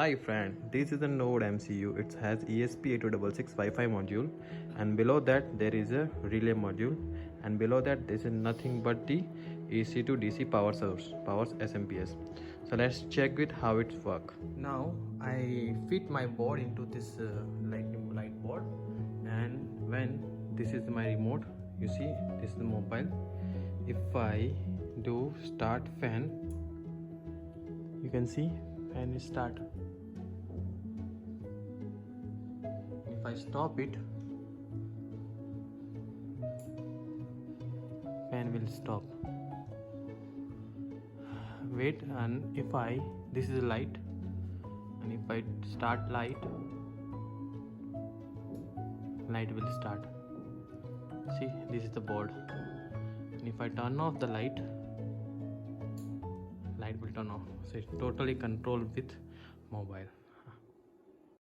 Hi friend, this is the nodemcu. It has ESP8266 Wi-Fi module, and below that there is a relay module, and below that this is nothing but the AC to DC power source, powers Smps. So let's check with how it works. Now I fit my board into this light board, and when this is my remote, you see this is the mobile. If I do start fan, you can see fan is start. If I stop it, fan will stop. Wait, and if I this is a light, and if I start light will start. See, this is the board, and if I turn off the light will turn off. So it's totally controlled with mobile.